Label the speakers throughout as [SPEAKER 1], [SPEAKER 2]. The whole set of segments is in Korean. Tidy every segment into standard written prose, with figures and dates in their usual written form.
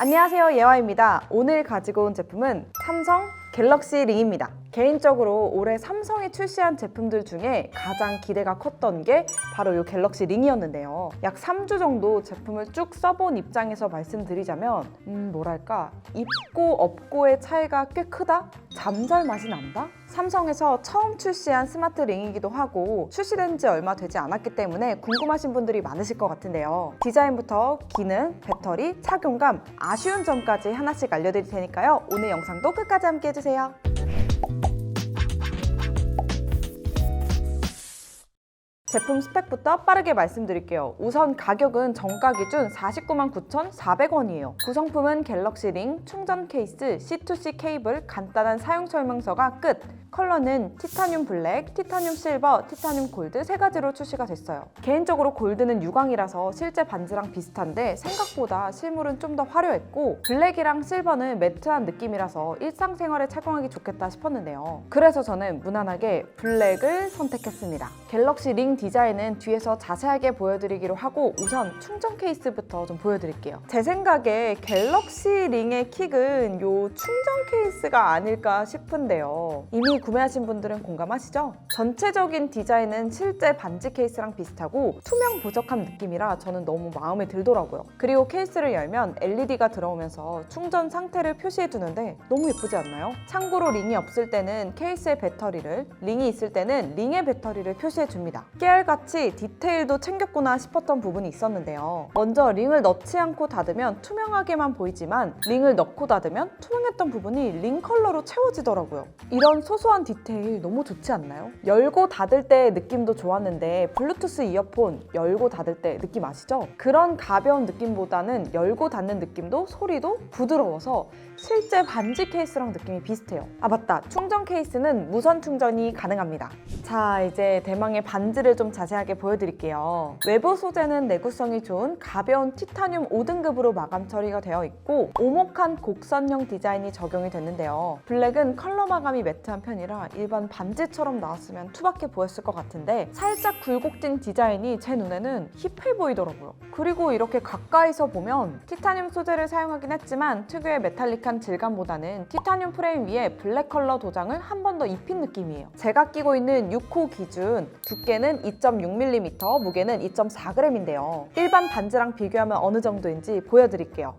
[SPEAKER 1] 안녕하세요, 예화입니다. 오늘 가지고 온 제품은 삼성 갤럭시 링입니다. 개인적으로 올해 삼성이 출시한 제품들 중에 가장 기대가 컸던 게 바로 이 갤럭시 링이었는데요. 약 3주 정도 제품을 쭉 써본 입장에서 말씀드리자면 뭐랄까, 입고 없고의 차이가 꽤 크다? 잠잘 맛이 난다? 삼성에서 처음 출시한 스마트 링이기도 하고 출시된 지 얼마 되지 않았기 때문에 궁금하신 분들이 많으실 것 같은데요. 디자인부터 기능, 배터리, 착용감, 아쉬운 점까지 하나씩 알려드릴 테니까요. 오늘 영상도 끝까지 함께 해주세요. 제품 스펙부터 빠르게 말씀드릴게요. 우선 가격은 정가 기준 499만 9,400원이에요. 구성품은 갤럭시 링, 충전 케이스, C2C 케이블, 간단한 사용 설명서가 끝! 컬러는 티타늄 블랙, 티타늄 실버, 티타늄 골드 세 가지로 출시가 됐어요. 개인적으로 골드는 유광이라서 실제 반지랑 비슷한데 생각보다 실물은 좀 더 화려했고, 블랙이랑 실버는 매트한 느낌이라서 일상생활에 착용하기 좋겠다 싶었는데요. 그래서 저는 무난하게 블랙을 선택했습니다. 갤럭시 링 디자인은 뒤에서 자세하게 보여드리기로 하고 우선 충전 케이스부터 좀 보여드릴게요. 제 생각에 갤럭시 링의 킥은 요 충전 케이스가 아닐까 싶은데요. 이미 구매하신 분들은 공감하시죠? 전체적인 디자인은 실제 반지 케이스랑 비슷하고 투명 보석함 느낌이라 저는 너무 마음에 들더라고요. 그리고 케이스를 열면 LED가 들어오면서 충전 상태를 표시해 두는데 너무 예쁘지 않나요? 참고로 링이 없을 때는 케이스의 배터리를, 링이 있을 때는 링의 배터리를 표시해 줍니다. 깨알같이 디테일도 챙겼구나 싶었던 부분이 있었는데요. 먼저 링을 넣지 않고 닫으면 투명하게만 보이지만 링을 넣고 닫으면 투명했던 부분이 링 컬러로 채워지더라고요. 이런 소소한 디테일 너무 좋지 않나요? 열고 닫을 때의 느낌도 좋았는데 블루투스 이어폰 열고 닫을 때 느낌 아시죠? 그런 가벼운 느낌보다는 열고 닫는 느낌도 소리도 부드러워서 실제 반지 케이스랑 느낌이 비슷해요. 아 맞다, 충전 케이스는 무선 충전이 가능합니다. 자, 이제 대망의 반지를 좀 자세하게 보여드릴게요. 외부 소재는 내구성이 좋은 가벼운 티타늄 5등급으로 마감 처리가 되어 있고 오목한 곡선형 디자인이 적용이 됐는데요. 블랙은 컬러 마감이 매트한 편이라 일반 반지처럼 나왔으면 투박해 보였을 것 같은데 살짝 굴곡진 디자인이 제 눈에는 힙해 보이더라고요. 그리고 이렇게 가까이서 보면 티타늄 소재를 사용하긴 했지만 특유의 메탈릭한 질감보다는 티타늄 프레임 위에 블랙 컬러 도장을 한 번 더 입힌 느낌이에요. 제가 끼고 있는 6호 기준 두께는 2.6mm, 무게는 2.4g인데요. 일반 반지랑 비교하면 어느 정도인지 보여드릴게요.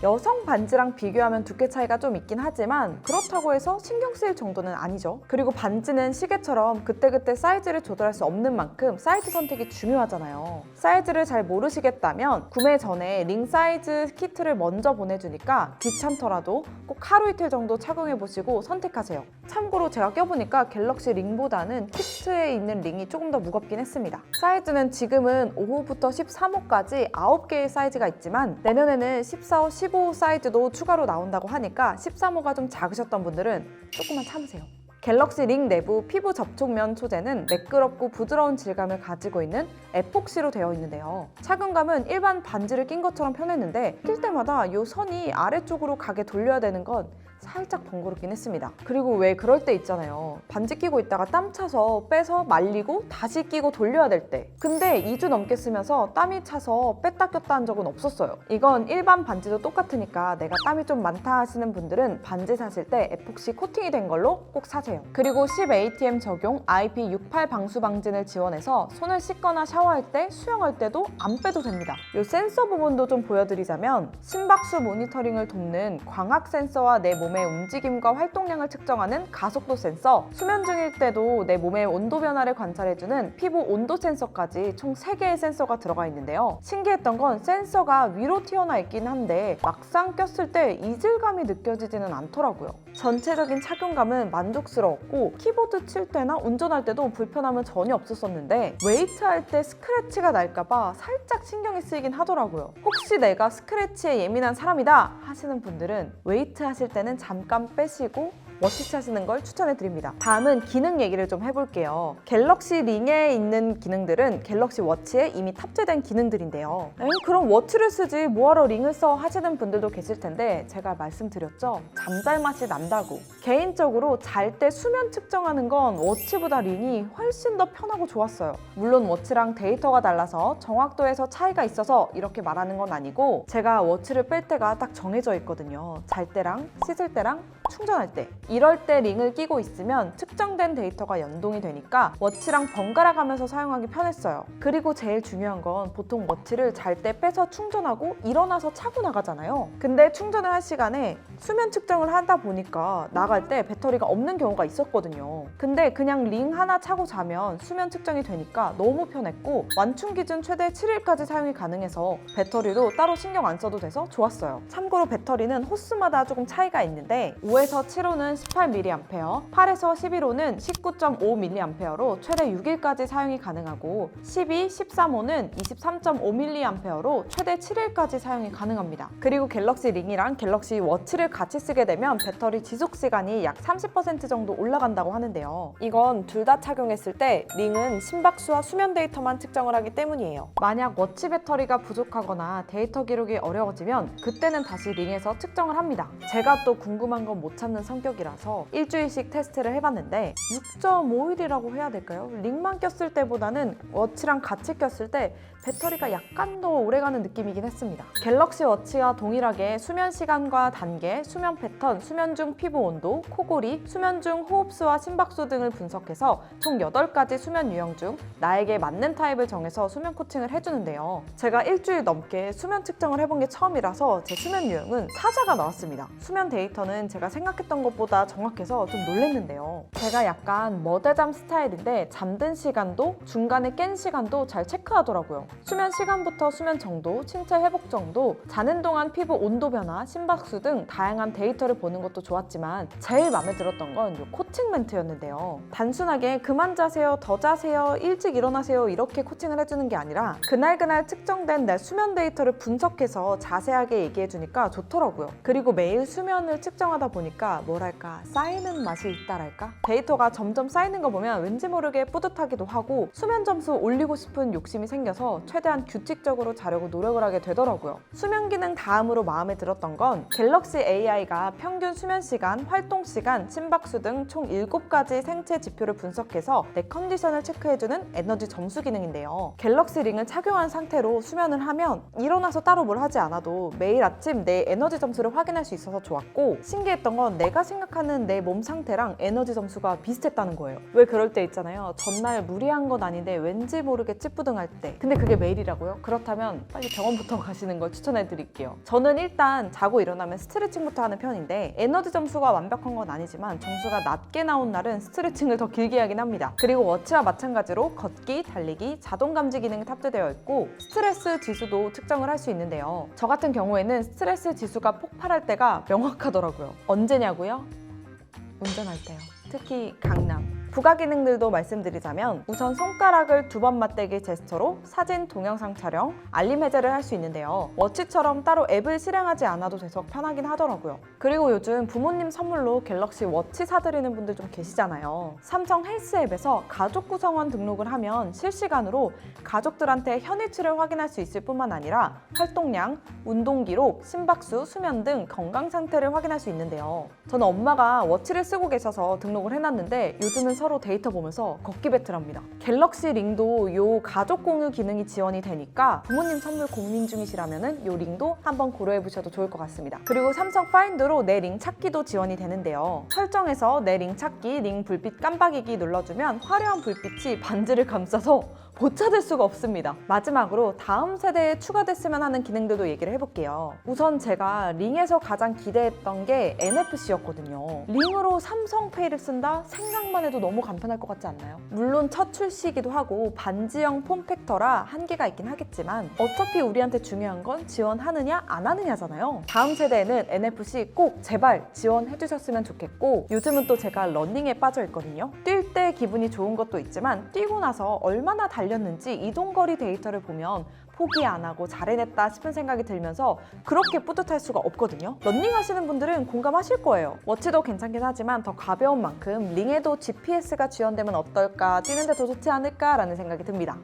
[SPEAKER 1] 여성 반지랑 비교하면 두께 차이가 좀 있긴 하지만 그렇다고 해서 신경 쓰일 정도는 아니죠. 그리고 반지는 시계처럼 그때그때 사이즈를 조절할 수 없는 만큼 사이즈 선택이 중요하잖아요. 사이즈를 잘 모르시겠다면 구매 전에 링 사이즈 키트를 먼저 보내주니까 귀찮더라도 꼭 하루 이틀 정도 착용해보시고 선택하세요. 참고로 제가 껴보니까 갤럭시 링보다는 키트에 있는 링이 조금 더 무겁긴 했습니다. 사이즈는 지금은 5호부터 13호까지 9개의 사이즈가 있지만 내년에는 14호, 15호 사이즈도 추가로 나온다고 하니까 13호가 좀 작으셨던 분들은 조금만 참으세요. 갤럭시 링 내부 피부 접촉면 소재는 매끄럽고 부드러운 질감을 가지고 있는 에폭시로 되어 있는데요. 착용감은 일반 반지를 낀 것처럼 편했는데 낄 때마다 이 선이 아래쪽으로 가게 돌려야 되는 건 살짝 번거롭긴 했습니다. 그리고 왜 그럴 때 있잖아요. 반지 끼고 있다가 땀 차서 빼서 말리고 다시 끼고 돌려야 될 때. 근데 2주 넘게 쓰면서 땀이 차서 뺐다 꼈다 한 적은 없었어요. 이건 일반 반지도 똑같으니까 내가 땀이 좀 많다 하시는 분들은 반지 사실 때 에폭시 코팅이 된 걸로 꼭 사세요. 그리고 10ATM 적용 IP68 방수 방진을 지원해서 손을 씻거나 샤워할 때, 수영할 때도 안 빼도 됩니다. 이 센서 부분도 좀 보여드리자면 심박수 모니터링을 돕는 광학 센서와 내 몸의 움직임과 활동량을 측정하는 가속도 센서, 수면 중일 때도 내 몸의 온도 변화를 관찰해주는 피부 온도 센서까지 총 3개의 센서가 들어가 있는데요. 신기했던 건 센서가 위로 튀어나 있긴 한데 막상 꼈을 때 이질감이 느껴지지는 않더라고요. 전체적인 착용감은 만족스러웠고 키보드 칠 때나 운전할 때도 불편함은 전혀 없었었는데 웨이트할 때 스크래치가 날까봐 살짝 신경이 쓰이긴 하더라고요. 혹시 내가 스크래치에 예민한 사람이다 하시는 분들은 웨이트 하실 때는 잠깐 빼시고 워치 차시는 걸 추천해드립니다. 다음은 기능 얘기를 좀 해볼게요. 갤럭시 링에 있는 기능들은 갤럭시 워치에 이미 탑재된 기능들인데요. 그럼 워치를 쓰지 뭐하러 링을 써 하시는 분들도 계실 텐데 제가 말씀드렸죠. 잠잘 맛이 난다고. 개인적으로 잘 때 수면 측정하는 건 워치보다 링이 훨씬 더 편하고 좋았어요. 물론 워치랑 데이터가 달라서 정확도에서 차이가 있어서 이렇게 말하는 건 아니고 제가 워치를 뺄 때가 딱 정해져 있거든요. 잘 때랑 씻을 때랑 충전할 때. 이럴 때 링을 끼고 있으면 측정된 데이터가 연동이 되니까 워치랑 번갈아 가면서 사용하기 편했어요. 그리고 제일 중요한 건 보통 워치를 잘 때 빼서 충전하고 일어나서 차고 나가잖아요. 근데 충전을 할 시간에 수면 측정을 하다 보니까 나갈 때 배터리가 없는 경우가 있었거든요. 근데 그냥 링 하나 차고 자면 수면 측정이 되니까 너무 편했고 완충 기준 최대 7일까지 사용이 가능해서 배터리도 따로 신경 안 써도 돼서 좋았어요. 참고로 배터리는 호수마다 조금 차이가 있는데 5에서 7호는 18mAh, 8에서 11호는 19.5mAh로 최대 6일까지 사용이 가능하고 12, 13호는 23.5mAh로 최대 7일까지 사용이 가능합니다. 그리고 갤럭시 링이랑 갤럭시 워치를 같이 쓰게 되면 배터리 지속 시간이 약 30% 정도 올라간다고 하는데요. 이건 둘 다 착용했을 때 링은 심박수와 수면 데이터만 측정을 하기 때문이에요. 만약 워치 배터리가 부족하거나 데이터 기록이 어려워지면 그때는 다시 링에서 측정을 합니다. 제가 또 궁금한 건 못 찾는 성격이라서 일주일씩 테스트를 해봤는데 6.5일이라고 해야 될까요? 링만 꼈을 때보다는 워치랑 같이 꼈을 때 배터리가 약간 더 오래가는 느낌이긴 했습니다. 갤럭시 워치와 동일하게 수면 시간과 단계, 수면 패턴, 수면 중 피부 온도, 코골이, 수면 중 호흡수와 심박수 등을 분석해서 총 8가지 수면 유형 중 나에게 맞는 타입을 정해서 수면 코칭을 해주는데요. 제가 일주일 넘게 수면 측정을 해본 게 처음이라서 제 수면 유형은 사자가 나왔습니다. 수면 데이터는 제가 생각했던 것보다 정확해서 좀 놀랐는데요. 제가 약간 머대잠 스타일인데 잠든 시간도 중간에 깬 시간도 잘 체크하더라고요. 수면 시간부터 수면 정도, 신체 회복 정도, 자는 동안 피부 온도 변화, 심박수 등 다양한 데이터를 보는 것도 좋았지만 제일 마음에 들었던 건 이 코칭 멘트였는데요. 단순하게 그만 자세요, 더 자세요, 일찍 일어나세요 이렇게 코칭을 해주는 게 아니라 그날 측정된 내 수면 데이터를 분석해서 자세하게 얘기해주니까 좋더라고요. 그리고 매일 수면을 측정하다 보니까 뭐랄까 쌓이는 맛이 있다랄까? 데이터가 점점 쌓이는 거 보면 왠지 모르게 뿌듯하기도 하고 수면 점수 올리고 싶은 욕심이 생겨서 최대한 규칙적으로 자려고 노력을 하게 되더라고요. 수면 기능 다음으로 마음에 들었던 건 갤럭시 AI가 평균 수면 시간, 활동 시간, 심박수 등 총 7가지 생체 지표를 분석해서 내 컨디션을 체크해주는 에너지 점수 기능인데요. 갤럭시 링을 착용한 상태로 수면을 하면 일어나서 따로 뭘 하지 않아도 매일 아침 내 에너지 점수를 확인할 수 있어서 좋았고 신기했던 건 내가 생각하는 내 몸 상태랑 에너지 점수가 비슷했다는 거예요. 왜 그럴 때 있잖아요. 전날 무리한 건 아닌데 왠지 모르게 찌뿌둥할 때. 근데 그게 매일이라고요? 그렇다면 빨리 병원부터 가시는 걸 추천해 드릴게요. 저는 일단 자고 일어나면 스트레칭부터 하는 편인데 에너지 점수가 완벽한 건 아니지만 점수가 낮게 나온 날은 스트레칭을 더 길게 하긴 합니다. 그리고 워치와 마찬가지로 걷기, 달리기, 자동 감지 기능이 탑재되어 있고 스트레스 지수도 측정을 할 수 있는데요. 저 같은 경우에는 스트레스 지수가 폭발할 때가 명확하더라고요. 언제냐고요? 운전할 때요. 특히 강남. 부가 기능들도 말씀드리자면 우선 손가락을 2번 맞대기 제스처로 사진, 동영상 촬영, 알림 해제를 할 수 있는데요. 워치처럼 따로 앱을 실행하지 않아도 돼서 편하긴 하더라고요. 그리고 요즘 부모님 선물로 갤럭시 워치 사드리는 분들 좀 계시잖아요. 삼성 헬스 앱에서 가족 구성원 등록을 하면 실시간으로 가족들한테 현위치를 확인할 수 있을 뿐만 아니라 활동량, 운동 기록, 심박수, 수면 등 건강 상태를 확인할 수 있는데요. 저는 엄마가 워치를 쓰고 계셔서 등록을 해놨는데 요즘은 서로 데이터 보면서 걷기 배틀합니다. 갤럭시 링도 요 가족 공유 기능이 지원이 되니까 부모님 선물 고민 중이시라면 요 링도 한번 고려해 보셔도 좋을 것 같습니다. 그리고 삼성 파인드로 내 링 찾기도 지원이 되는데요. 설정에서 내 링 찾기, 링 불빛 깜빡이기 눌러주면 화려한 불빛이 반지를 감싸서 못 찾을 수가 없습니다. 마지막으로 다음 세대에 추가됐으면 하는 기능들도 얘기를 해볼게요. 우선 제가 링에서 가장 기대했던 게 NFC였거든요. 링으로 삼성페이를 쓴다? 생각만 해도 너무 간편할 것 같지 않나요? 물론 첫 출시이기도 하고 반지형 폼팩터라 한계가 있긴 하겠지만 어차피 우리한테 중요한 건 지원하느냐 안 하느냐잖아요. 다음 세대에는 NFC 꼭 제발 지원해 주셨으면 좋겠고 요즘은 또 제가 러닝에 빠져 있거든요. 뛸 때 기분이 좋은 것도 있지만 뛰고 나서 얼마나 달렸는지 이동거리 데이터를 보면 포기 안 하고 잘 해냈다 싶은 생각이 들면서 그렇게 뿌듯할 수가 없거든요. 러닝 하시는 분들은 공감하실 거예요. 워치도 괜찮긴 하지만 더 가벼운 만큼 링에도 GPS가 지원되면 어떨까, 뛰는데 더 좋지 않을까라는 생각이 듭니다.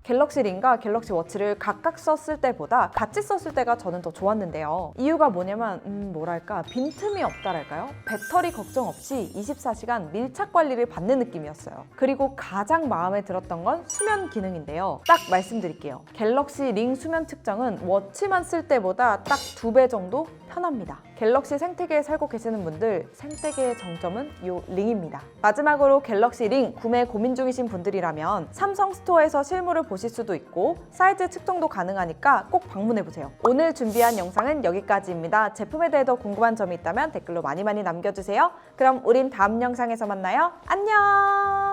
[SPEAKER 1] 갤럭시 링과 갤럭시 워치를 각각 썼을 때보다 같이 썼을 때가 저는 더 좋았는데요. 이유가 뭐냐면 뭐랄까 빈틈이 없다랄까요? 배터리 걱정 없이 24시간 밀착 관리를 받는 느낌이었어요. 그리고 가장 마음에 들었던 건 수면 기능인데요. 딱 말씀드릴게요. 갤럭시 링 수면 측정은 워치만 쓸 때보다 딱 2배 정도 편합니다. 갤럭시 생태계에 살고 계시는 분들, 생태계의 정점은 이 링입니다. 마지막으로 갤럭시 링 구매 고민 중이신 분들이라면 삼성 스토어에서 실물을 보실 수도 있고 사이즈 측정도 가능하니까 꼭 방문해보세요. 오늘 준비한 영상은 여기까지입니다. 제품에 대해 더 궁금한 점이 있다면 댓글로 많이 남겨주세요. 그럼 우린 다음 영상에서 만나요. 안녕!